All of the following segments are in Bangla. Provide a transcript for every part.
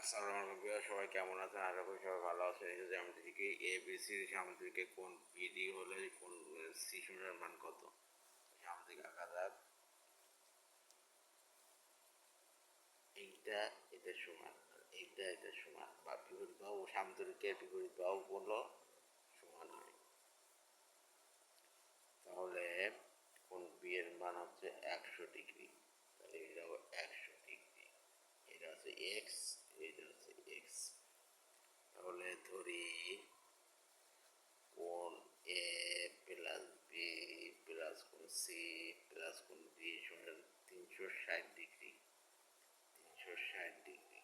আসসালামু আলাইকুম প্রিয় সবাই কেমন আছেন? আশা করি সবাই ভালো আছেন। এই যে জ্যামিতিকে এবিসির সামুদ্রিকে কোন বিডি হলে কোন সি শূন্যের মান কত? সামুদ্রিক আঁকা যাক। এইটা এটার সমান, এইটা এটার সমান, বা বিপরীত বাহু সামুদ্রিকের বিপরীত বাহুগুলো সমান হয়। তাহলে কোন বি এর মান হচ্ছে 100 ডিগ্রি। তাহলে এটা 100 ডিগ্রি। এটা হচ্ছে এক্স, এটা হচ্ছে এক্স। তাহলে ধরি কোণ এ প্লাস বি প্লাস কোণ সি প্লাস কোণ ডি সমান 360 ডিগ্রি। 360 ডিগ্রি।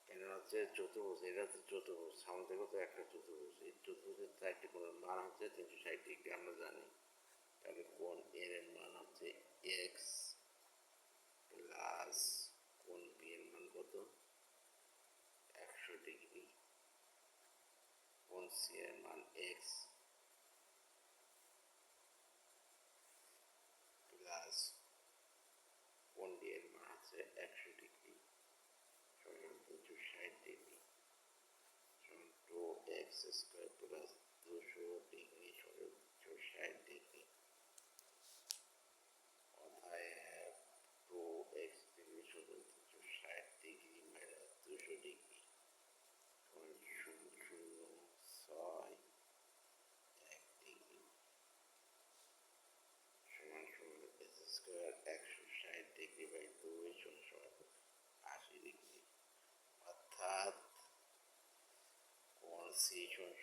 এটা হচ্ছে চতুর্ভুজ, এটা হচ্ছে চতুর্ভুজ, সামনে তো একটা চতুর্ভুজ। এই চতুর্ভুজের চারটি কোণের মান হচ্ছে 360 ডিগ্রি আমরা জানি। তাহলে কোণ এর মান হচ্ছে এক্স প্লাস কোণ বি এর মান কত? 100 ডিগ্রি। কোণ সি এর মান এক্স প্লাস কোণ ডি এর মান হচ্ছে 100 ডিগ্রি সমান 360 ডিগ্রি সমান 2x² প্লাস 200 ডিগ্রি সমান 360 ডিগ্রি। অতএব 2x ডিগ্রি সমান 360 ডিগ্রি মাইনাস 200 ডিগ্রি সমান 0.061 ডিগ্রি সমান সমান x² 160 ডিগ্রি বাই 2 সমান 80 ডিগ্রি। অর্থাৎ কোণ সি সমান